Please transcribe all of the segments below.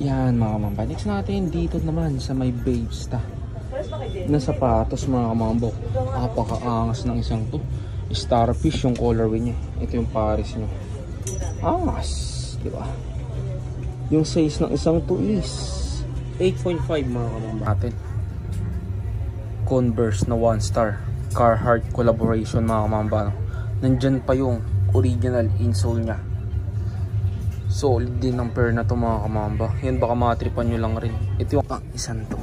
Yan mga kamamba. Next natin dito naman sa may Babes na sapatos mga kamambo. Napakaangas ng isang to. Starfish yung colorway niya. Ito yung Paris nyo. Angas, diba? Yung size ng isang to is 8.5 mga kamamba natin. Converse na 1 star Carhartt collaboration mga kamamba. Nandyan pa yung original insole nya. Solid din ang pair na to mga kamamba. Yan baka matripan nyo lang rin. Ito yung isang to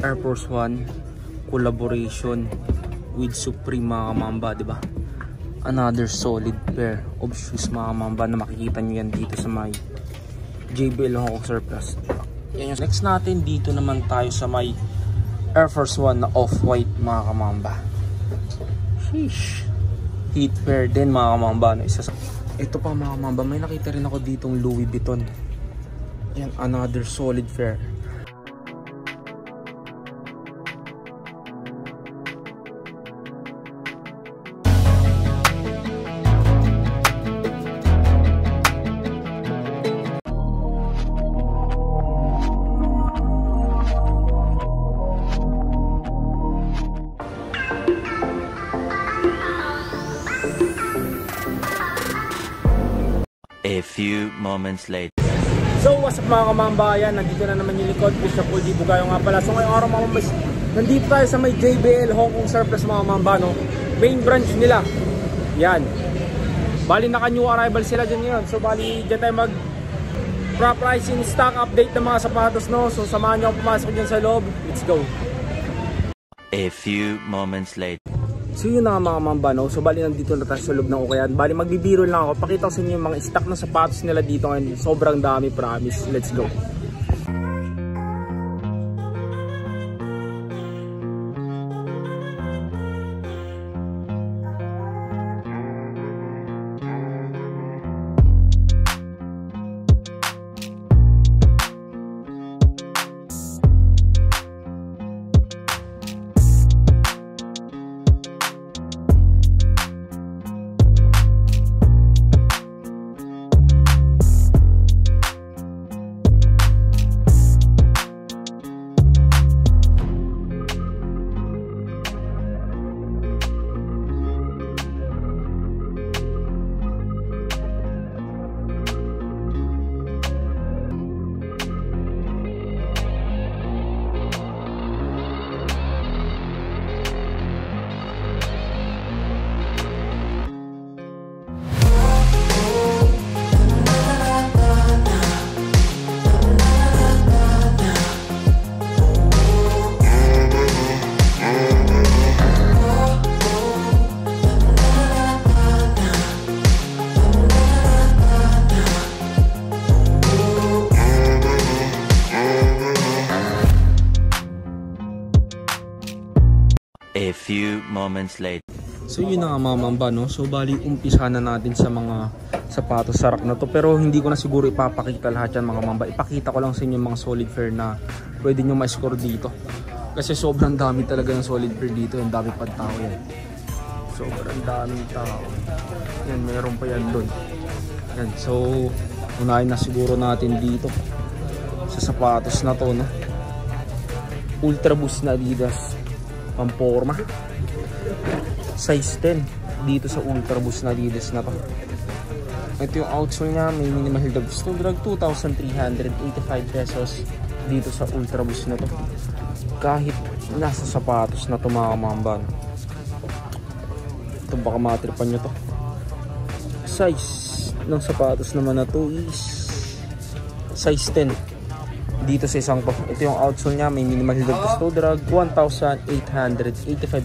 Air Force 1 collaboration with Supreme mga kamamba, diba? Another solid pair of shoes mga kamamba na makikita nyo yan dito sa may JBL Hong Kong Surplus. Yan yung next natin. Dito naman tayo sa may Air Force 1 na off-white mga kamamba. Sheesh. Heat pair din mga kamamba. No? Ito pa mga kamamba, may nakita rin ako ditong Louis Vuitton. Yan, another solid pair. A few moments later. So what's up mga kamambayan, nandito na naman yung likod, Fish na Pool Di Bugayo nga pala. So ngayong araw mga kamambay, nandito tayo sa may JBL Hong Kong Surplus mga kamamba, no? Main branch nila. Yan. Bali naka new arrival sila dyan ngayon. So bali dyan tayo mag pricing stock update ng mga sapatos, no? So samahan nyo ako pumasok dyan sa loob. Let's go. A few moments later. So yun na mga mamba, no? So bali nandito na tayo sa loob ng Ukayan. Bali magbibiro lang ako. Pakita ko sa inyo yung mga stock ng sapatos nila dito ngayon. Sobrang dami, promise. Let's go. A few moments later. So yun na nga mga mamba, no? So bali umpisa na natin sa mga sapatos sa rack na to. Pero hindi ko na siguro ipapakita lahat yan mga mamba. Ipakita ko lang sa inyo mga solid pair na pwede nyo ma-score dito. Kasi sobrang dami talaga ng solid pair dito. Yung dami pa tao yan. Sobrang daming tao. Yan, meron pa yan doon. Yan, so unahin na siguro natin dito sa sapatos na to, no? Ultra Boost na Adidas pamporma, size 10 dito sa Ultra Boost na Adidas na to. Ito yung outsole nya, may minimal heel drag 2,385 pesos dito sa Ultra Boost na to. Kahit nasa sapatos na to mga kamamban, ito baka matripan nyo to. Size ng sapatos naman na to is size 10 dito sa isang to. Ito yung outsole nya, may minimal heel drag 1,885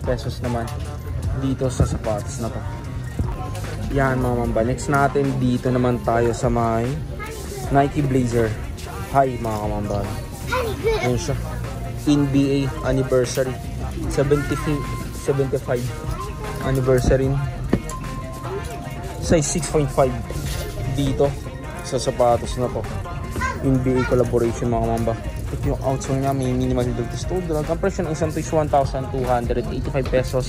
pesos naman dito sa sapatos na to. Yan mga mamba. Next natin, dito naman tayo sa may Nike Blazer High mga kamamba. Ayan siya, NBA anniversary 75 anniversary, size 6.5 dito sa sapatos na to. NBA collaboration mga mamba. Ito yung outsole nya, may minimal heel drag. Ang presyo ng isang to is 1,285 pesos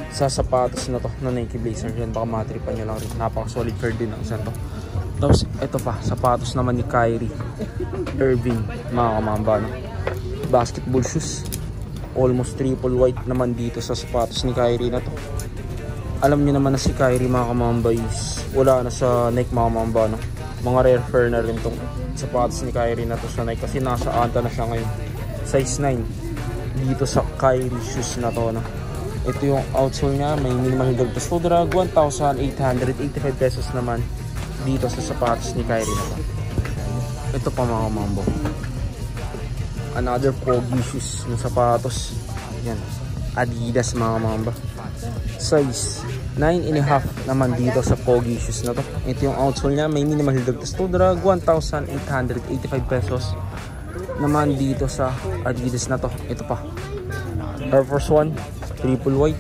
sa sapatos na to na Nike Blazer. Yan, baka matripan nyo lang rin. Napaka solid pair din ang isang to. Tapos ito pa, sapatos naman ni Kyrie Irving, mga kamamba, no? Basketball shoes. Almost triple white naman dito sa sapatos ni Kyrie na to. Alam niyo naman na si Kyrie, mga kamamba, is wala na sa Nike, mga kamamba, no? Mga rare fur na rin tong sapatos ni Kyrie na to sa Nike kasi nasa anta na siya ngayon. Size 9 dito sa Kyrie shoes na to, no? Ito yung outsole niya, may minimal dagdag to drag, 1,885 pesos naman dito sa sapatos ni Kyrie na to. Ito pa, mga kamambo, another pogi shoes ng sapatos. Yan, Adidas, mga kamamba. Size 9.5 naman dito sa pogi shoes na to. Ito yung outsole niya, may minimal dagdag to drag, 1,885 pesos naman dito sa Adidas na to. Ito pa, Air Force 1 triple white.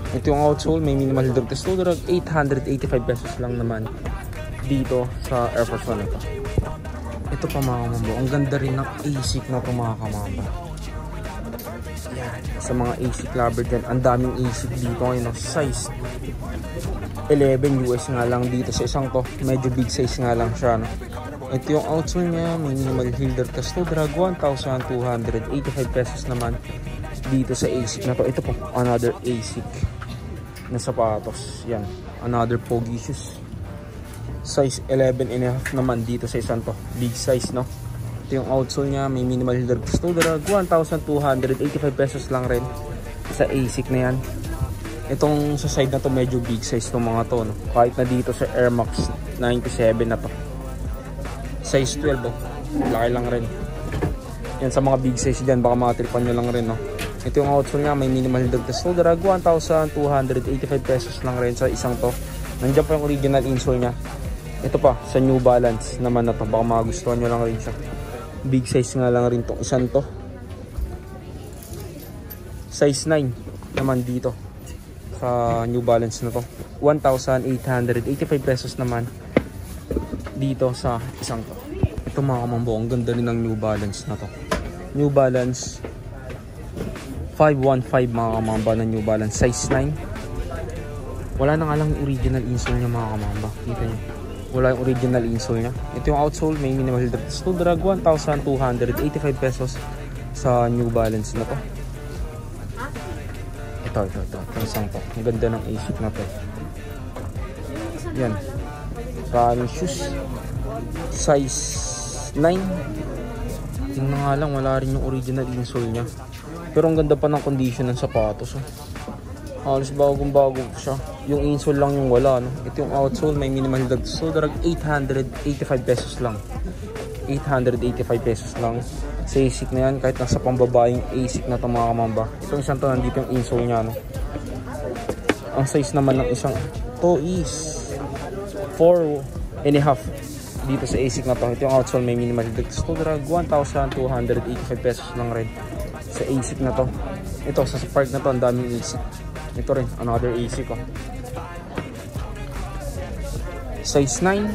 Ito yung outsole, may minimal dagdag to drag, 885 pesos lang naman dito sa Air Force 1 ito. Ito pa, mga kamambo, ang ganda rin ng ASIC na ito, mga kamamba. Yan, sa mga ASIC lover dyan, ang daming ASIC dito ngayon, no? Size 11 US nga lang dito sa isang to, medyo big size nga lang siya, no? Ito yung outsole niya, may minimal hilder to drag, 1,285 pesos naman dito sa ASIC na to. Ito po, another ASIC na sapatos. Yan, another pogi shoes. Size 11.5 naman dito sa isang to, big size, no? Ito yung outsole niya, may minimal hilder to drag, 1,285 pesos lang rin sa ASIC na yan. Itong sa side na to, medyo big size itong mga to, no? Kahit na dito sa Air Max 97 na to, size 12, oh. Laki lang rin yan. Sa mga big size dyan, baka matripan nyo lang rin, no? Ito yung outsole niya, may minimal hilder to drag, 1,285 pesos lang rin sa isang to. Nandiyan pa yung original insole niya. Ito pa, sa New Balance naman na to, baka magustuhan nyo lang rin siya. Big size nga lang rin tong isang to. Size 9 naman dito sa New Balance na to, 1,885 pesos naman dito sa isang to. Ito, mga kamambo, ang ganda rin ng New Balance na to. New Balance 515, mga kamamba, na New Balance, size 9. Wala na nga lang original insole niya, mga kamamba. Kita nyo, wala yung original insole niya. Ito yung outsole, may minimal to drag, 1,285 pesos sa New Balance na to. Ito isang to, ang ganda ng ASIC na to. Yan, running shoes, size 9. Tingnan nga lang, wala rin yung original insole niya, pero ang ganda pa ng condition ng sapatos, oh. Halos bagong bago siya. Yung insole lang yung wala, no? Ito yung outsole, may minimal to drag, 885 pesos lang. 885 pesos lang sa ASIC na yan, kahit nasa pambabaeng ASIC na ito, mga kamamba. Itong isang to, nandito yung insole nya, no? Ang size naman ng isang to is 4.5 dito sa ASIC na to. Ito yung outsole, may minimal to drag, 1,285 pesos lang rin sa ASIC na to. Ito, sa park na to, ang daming ASIC. Ito rin, another ASIC, oh. Size 9.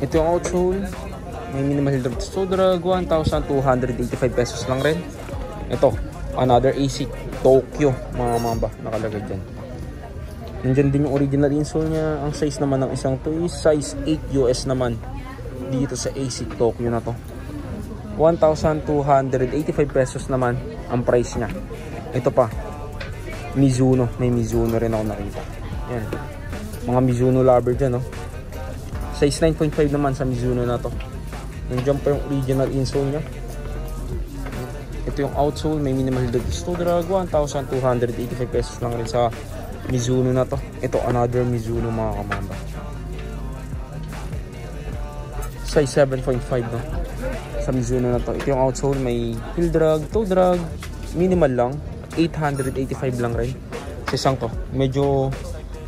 Ito yung outsole, may minimal to drag, 1,285 pesos lang rin. Ito, another ASIC, Tokyo, mga mamba, nakalagay dyan. Nandyan din yung original insole niya. Ang size naman ng isang to is size 8 US naman dito sa ASIC Tokyo na to. 1,285 pesos naman ang price niya. Ito pa, Mizuno, may Mizuno rin ako nakita. Yan, mga Mizuno lover dyan, no? Size 9.5 naman sa Mizuno na to. Nandiyan pa yung original insole niya. Ito yung outsole, may minimal to drag, 1,285 pesos lang rin sa Mizuno na to. Ito, another Mizuno, mga kamamba. Size 7.5, no? Sa Mizuno na to. Ito yung outsole, may heel drag, toe drag, minimal lang, 885 lang rin sa isang to. Medyo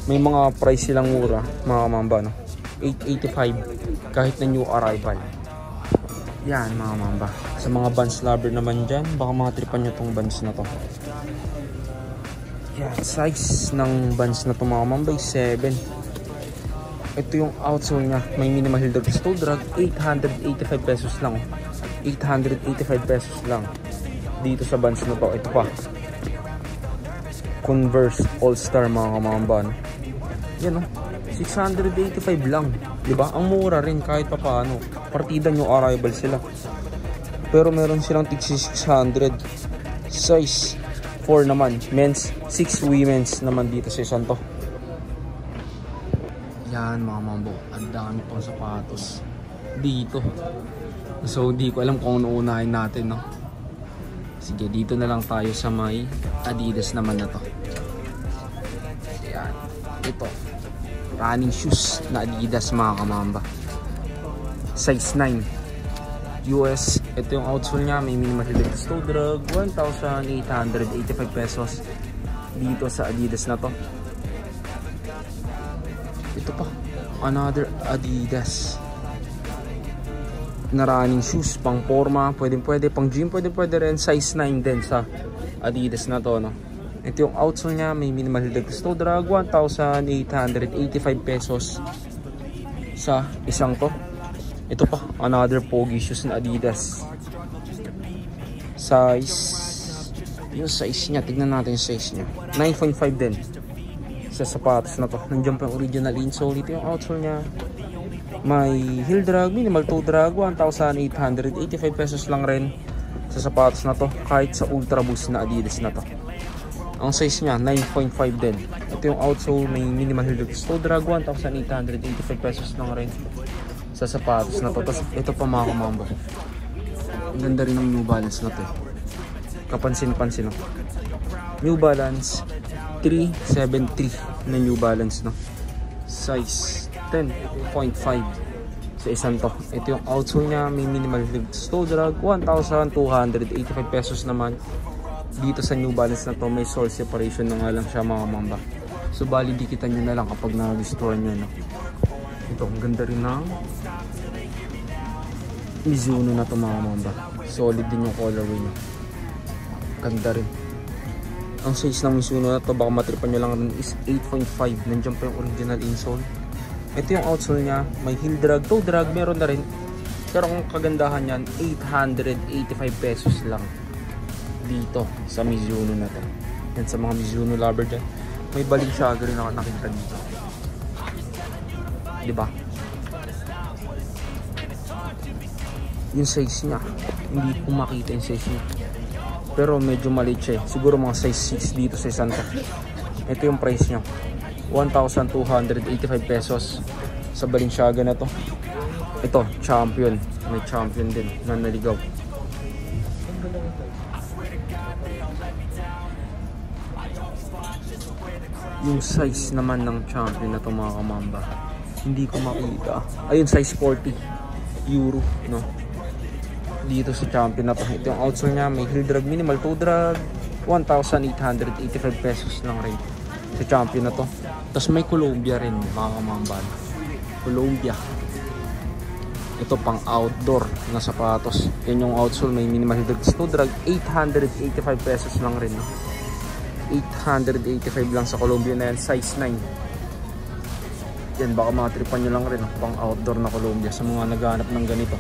may mga price silang mura, mga kamamba, no? 885 kahit na new arrival. Yan, mga kamamba. Sa mga Vans lover naman dyan, baka matripan nyo tong Vans na to. Yan, size ng Vans na to, mga kamamba, 7. Ito yung outsole nya, may minimal to drag, 885 pesos lang. 885 pesos lang dito sa Vans na to. Ito pa, Converse All Star, mga kamamba, no? Yan, no? 685 lang, 'di ba? Ang mura rin kahit papaano. Partida nyo arrival sila. Pero meron silang tig 600. Size 4 naman, men's, 6 women's naman dito sa isang to. Yan mga mambo, ang dami pang sapatos dito. So di ko alam kung ano unahin natin, no? Sige, dito na lang tayo sa may Adidas naman na to. Yan, ito running shoes na Adidas mga kamamba, size 9 US. Ito yung outsole nya, may minimal selected toe drag, 1,885 pesos dito sa Adidas na to. Ito pa, another Adidas na running shoes, pang forma, pwede pang gym, pwede rin, size 9 din sa Adidas na to, no? Ito yung outsole nya, may minimal selected toe drag, 1,885 pesos sa isang to. Ito pa, another pogi shoes na Adidas. Size, yung size nya, tignan natin yung size nya, 9.5 din sa sapatos na to. Nandiyan pa yung original insole. Ito yung outsole nya, may heel drag, minimal toe drag, 1,885 pesos lang rin sa sapatos na to, kahit sa ultra boost na Adidas na to. Ang size nya 9.5 din. Ito yung outsole, may minimal heel toe drag, 1,885 pesos lang rin sa sapatos na to. Tapos ito pa mga kamamba, ang ganda rin ng New Balance na to, kapansin-pansin, no? New Balance 373 na New Balance, no? Size 10.5 sa isang to. Ito yung outsole nya, may minimal toe drag, 1,285 pesos naman dito sa New Balance na to. May sole separation na nga lang siya mga kamamba. So bali dikitan nyo na lang kapag na-restore nyo, no? Ito, ang ganda rin ng Mizuno na to mga mamba. Solid din yung colorway niya. Ganda rin. Ang size ng Mizuno na to, baka matripan nyo lang rin, is 8.5. Nandiyan pa yung original insole. Ito yung outsole niya, may heel drag, toe drag, meron na rin. Pero ang kagandahan niyan, 885 pesos lang dito sa Mizuno na to. Yan sa mga Mizuno lover dyan. May Balenciaga rin ako nakita dito, diba? Yung size niya, hindi ko makita yung size niya, pero medyo maliit siya, siguro mga size 6 dito sa isang to. Ito yung price niya, 1,285 pesos sa Balenciaga na to. Ito, Champion, may Champion din na naligaw. Yung size naman ng Champion na to mga kamamba, hindi ko makita. Ayun, size 40 euro, no? Dito sa Champion na to. Ito yung outsole nya, may heel drag, minimal toe drag, 1,885 pesos lang rin sa Champion na to. Tapos may Columbia rin mga kamamba, Columbia. Ito pang outdoor na sapatos. Yan yung outsole, may minimal heel drag, toe drag, 885 pesos lang rin, no? 885 lang sa Columbia na yan, size 9. Yan, baka matripan nyo lang rin, pang outdoor na Columbia sa mga naghahanap ng ganito.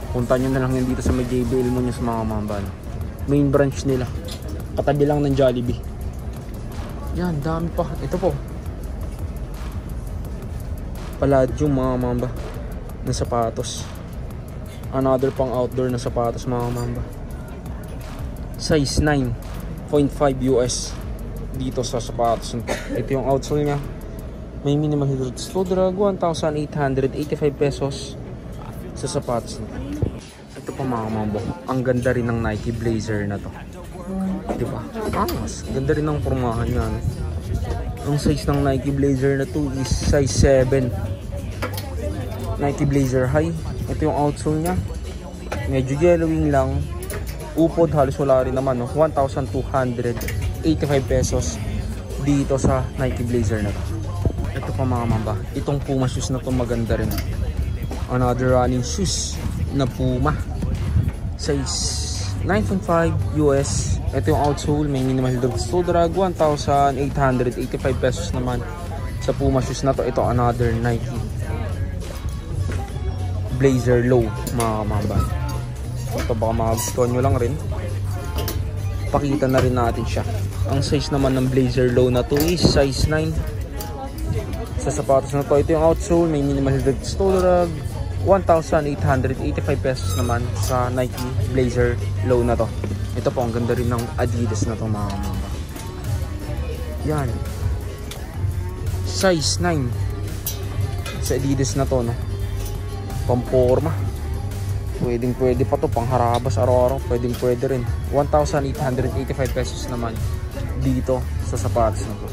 Punta nyo na lang yan dito sa may JBL mo nyo sa mga mamban. Main branch nila, katabi lang ng Jollibee. Yan, dami pa. Ito po, Palladium mga mamba na sapatos. Another pang outdoor na sapatos mga mamba. Size 9.5 US dito sa sapatos. Ito yung outsole nya, may minimal toe drag, 1,885 pesos sa sapatos. Ito pa mga mambo, ang ganda rin ng Nike Blazer na to, diba? Mas ganda rin ng pormahan niya, no? Ang size ng Nike Blazer na to is size 7 Nike Blazer High. Ito yung outsole nya, medyo yellowing lang, upod halos wala rin naman, no? 1,285 pesos dito sa Nike Blazer na to. Ito pa mga mamba, itong Puma shoes na to maganda rin. Another running shoes na Puma, size 9.5 US. Ito yung outsole, may minimal toe drag, 1,885 pesos naman sa Puma shoes na to. Ito another Nike Blazer Low mga mamba. Ito baka magustuhan nyo lang rin, pakita na rin natin siya. Ang size naman ng Blazer Low na to is size 9. sa sapatos na to. Ito yung outsole, may minimal toe drag, 1,885 pesos naman sa Nike Blazer Low na to. Ito po, ang ganda rin ng Adidas na to mga kamamba. Yan, size 9 sa Adidas na to, no? Pamporma, pwede pa to pang harabas araw-araw, pwede rin. 1,885 pesos naman dito sa sapatos na to.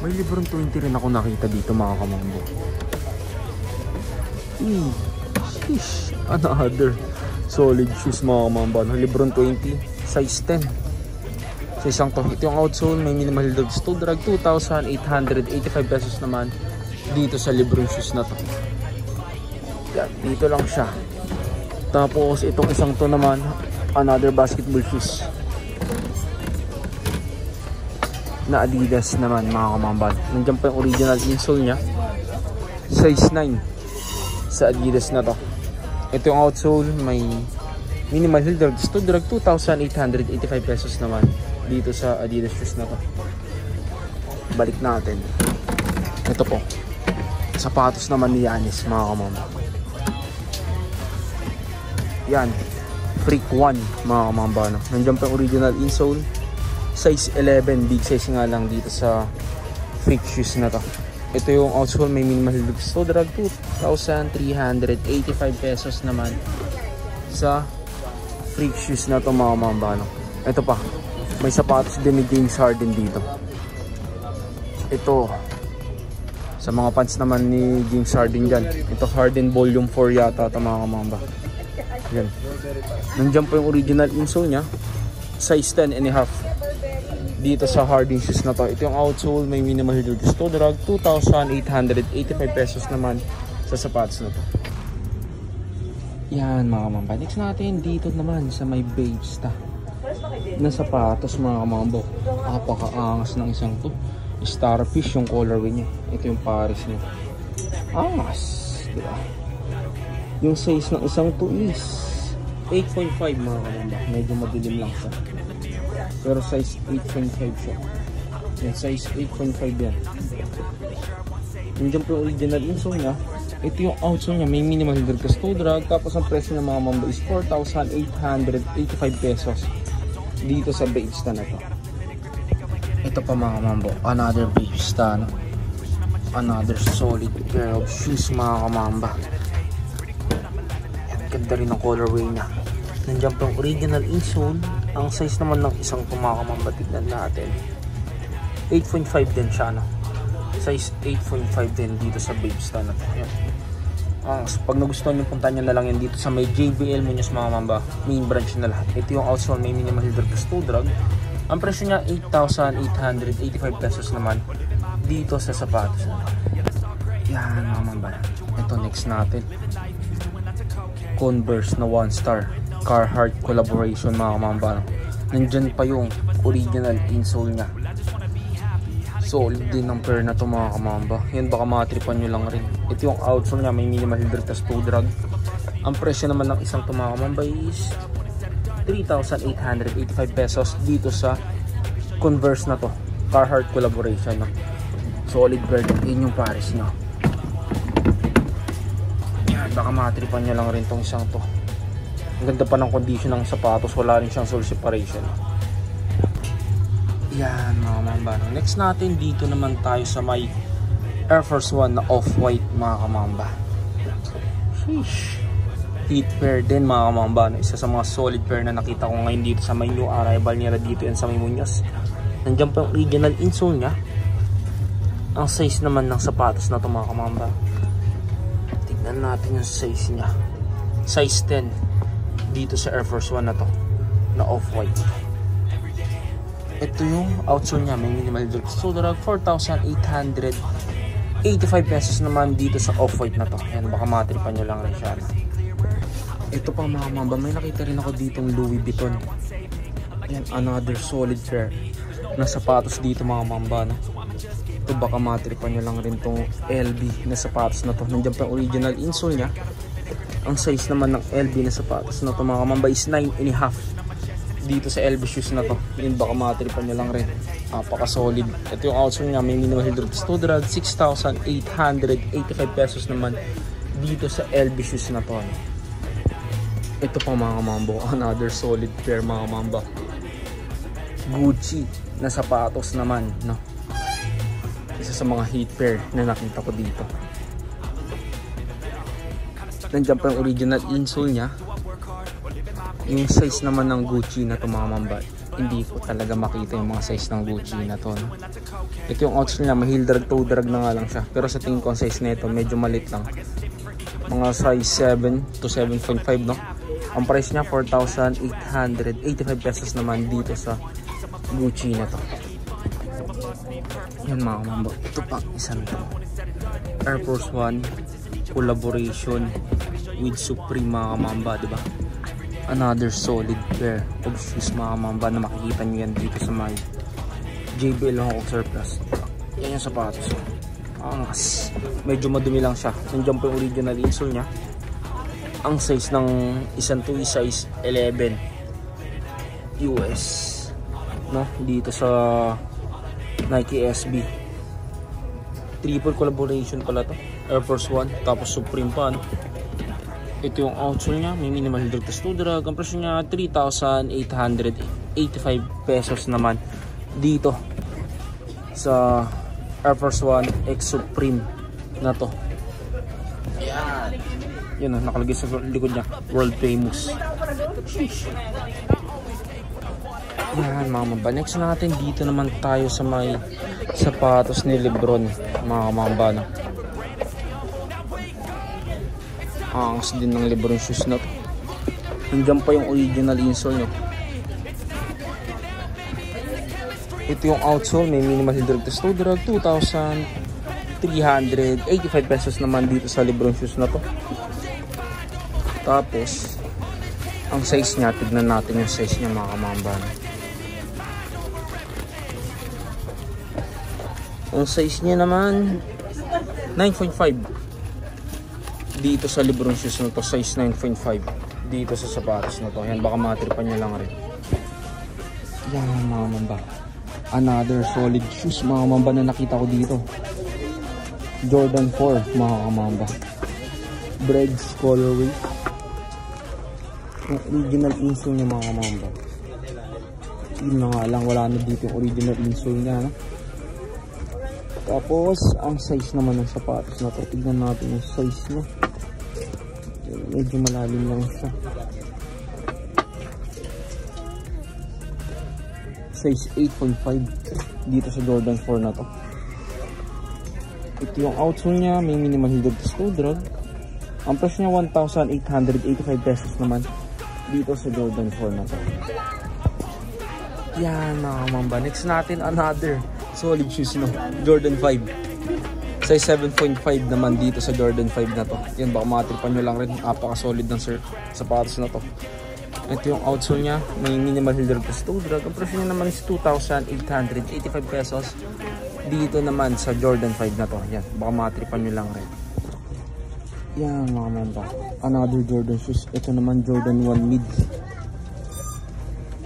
May librong 20 rin ako nakita dito mga kamambo. Sheesh, another solid shoes mga kamamba, no? Librong 20, size 10 sa isang to. Ito yung outsole, may minimal toe drag, 2,885 pesos naman dito sa librong shoes na to. Yan, dito lang siya. Tapos itong isang to naman, another basketball shoes na Adidas naman mga kamamban. Nandiyan pa yung original insole nya, size 9 sa Adidas na to. Ito yung outsole, may minimal toe drag, 2,885 pesos naman dito sa Adidas shoes na to. Balik natin. Ito po, sapatos naman ni Giannis mga kamamban. Yan, Freak 1 mga kamamba, no? Nandiyan pa yung original insole, size 11, big size nga lang dito sa Freak shoes na to. Ito yung outsole, may minimal toe drag, 2,385 pesos naman sa Freak shoes na to mga kamamba, no? Ito pa, may sapatos din ni James Harden dito. Ito sa mga pants naman ni James Harden dyan. Ito Harden volume 4 yata ito mga kamamba. Yan. Nandiyan po yung original insole nya, size 10.5 dito sa Harden shoes na to. Ito yung outsole, may minimal toe drag, 2,885 pesos naman sa sapatos na to. Yan mga kamamba. Next natin dito naman sa may Babesta na sapatos mga kamambo. Napakaangas ng isang to. Starfish yung colorway niya. Ito yung Paris niya. Angas, diba? Yung size ng isang to is 8.5 mga kamamba. Medyo madilim lang siya, pero size 8.5 siya. Yan, size 8.5 yan. Nandiyan po yung original insole nya. Ito yung outsole nya, may minimal toe drag. Tapos ang presyo ng mga kamamba is 4,885 pesos dito sa Babesta na to. Ito pa mga kamambo, another Babesta, no? Another solid pair of shoes mga kamamba. Ganda rin ang colorway nya. Nandiyan pa yung original insole. Ang size naman ng isang kumakamamba, tignan natin, 8.5 din siya, no? Size 8.5 din dito sa Babesta na to. Yan. Pag nagustuhan nyo, punta nyo na lang yan dito sa may JBL Muñoz mga kamamba, main branch na lahat. Ito yung outsole, may minimal toe drag. Ang presyo niya 8,885 pesos naman dito sa sapatos na to. Yan mga kamamba. Ito next natin, Converse na 1 star Carhartt collaboration mga kamamba. Nandyan pa yung original insole nya. Solid din ng pair na to mga kamamba. Yan, baka matripan nyo lang rin. Ito yung outsole nya, may minimal toe drag. Ang presyo naman ng isang to mga kamamba is 3,885 pesos dito sa Converse na to, Carhartt collaboration, no? Solid pair din yung Paris nya. Baka matripan nyo lang rin tong isang to. Ang ganda pa ng condition ng sapatos, wala rin siyang sole separation. Yan mga kamamba. Next natin, dito naman tayo sa may Air Force 1 na off-white mga kamamba. Sheesh, heat pair din mga kamamba. Isa sa mga solid pair na nakita ko ngayon dito sa may new arrival nila dito yan sa may Muñoz. Nandiyan pa yung original insole nya. Ang size naman ng sapatos na to mga kamamba, natin yung size nya, size 10 dito sa Air Force 1 na to na off-white. Ito yung outsole nya, may minimal toe drag, 4,885 pesos naman dito sa off-white na to. Yan, baka matripan nyo lang rin siya, no? Ito pa mga kamamba, may nakita rin ako ditong Louis Vuitton. Yan, another solid pair na sapatos dito mga kamamba, no? Ito baka matripan nyo lang rin tong LB na sapatos na to. Nandiyan pa yung original insole nya. Ang size naman ng LB na sapatos na to mga kamamba is 9.5 dito sa LB shoes na to. Yun, baka matripan nyo lang rin. Napaka solid. Ito yung outsole nya, may minimal heel drop test drag, 6,885 pesos naman dito sa LB shoes na to. Ito pa mga mambo, another solid pair mga mamba. Gucci na sapatos naman, no? Isa sa mga hit pair na nakita ko dito. Nandiyan pa yung original insole nya. Yung size naman ng Gucci na to mga mamba, hindi ko talaga makita yung mga size ng Gucci na to, no? Ito yung outsole nya, may heel drag, toe drag na nga lang siya. Pero sa tingin ko ang size na ito, medyo malit lang. Mga size 7 to 7.5, no? Ang price nya 4,885 pesos naman dito sa Gucci na to. Yan mga mamba. Ito pang isang to, Air Force 1 collaboration with Supreme mga mamba, diba? Another solid pair of shoes mga mamba na makikita nyo yan dito sa may JBL Hong Kong Surplus. Yan yung sapatos. Angas. Medyo madumi lang siya. Nandiyan po yung original insole nya. Ang size ng isang to is size 11 US, no? Dito sa Nike SB. Triple collaboration pala to. Air Force 1 tapos Supreme pa, no? Ito yung outsole nya, may minimal heel drag test drag. Ang presyo nya 3,885 pesos naman dito sa Air Force 1 X Supreme na to. Ayan. Yan o, nakalagay sa likod nya, world famous. Yan mga mamba. Next natin, dito naman tayo sa may sapatos ni Lebron mga mamba, no? Angas din ng Lebron shoes na to. Nandiyan pa yung original insole, no? Ito yung outsole, may minimal heel drag test drag, 2,385 pesos naman dito sa Lebron shoes na to. Tapos ang size nya, tignan natin yung size nya mga kamamba. Ang size nya naman 9.5 dito sa Lebron shoes na to, size 9.5 dito sa sapatos na to. Yan, baka matripan nyo lang rin. Yan mga mamba, another solid shoes mga mamba na nakita ko dito. Jordan 4 mga kamamba, Breads colorway. Yung original insole niya mga kamamba, yun na nga lang, wala na dito yung original insole niya, no? Tapos ang size naman ng sapatos na to, tignan natin yung size niya. Medyo malalim lang siya, size 8.5 dito sa Jordan 4 na to. Ito yung outsole niya, may minimal heel drag test drag. Ang price niya 1,885 pesos naman dito sa Jordan 4 na to. Yan mga kamamba. Next natin, another solid shoes, no? Jordan 5 size 7.5 naman dito sa Jordan 5 na to. Yan, baka matripan nyo lang rin. Napaka solid ng sapatos na to. Ito yung outsole nya, may minimal heel drag test drag. Ang presyo niya naman is 2,885 pesos dito naman sa Jordan 5 na to. Yan, baka matripan nyo lang rin. Yan mga mamba, another Jordan shoes. Ito naman Jordan 1 mid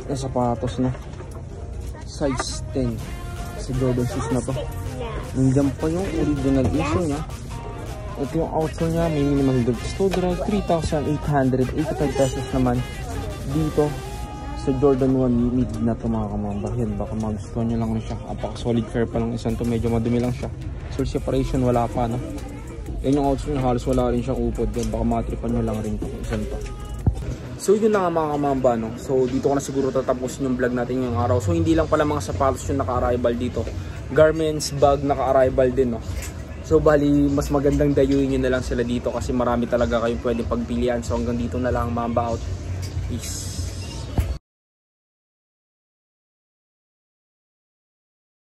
na sapatos, no? Size 10 sa Jordan shoes na to. Nandiyan pa yung original insole nya. Ito yung outsole nya, may minimal heel drag test drag, 3,885 pesos naman dito sa Jordan 1 mid na to mga kamamba. Yan, baka magustuhan nyo lang rin siya. Apaka solid fair pa lang isang to, medyo madumi lang siya. Sole separation wala pa, no? Yan yung outsole na halos wala rin siyang upod. Yan, baka matripan nyo lang rin ito isang to. So yun na nga mga kamamba, no? So dito ko na siguro tatapusin yung vlog natin ngayong araw. So hindi lang pala mga sapatos yung naka-arrival dito, garments, bag naka-arrival din, no? So bali mas magandang dayuin nyo na lang sila dito kasi marami talaga kayong pwedeng pagpilian. So hanggang dito na lang, Mamba out. Peace.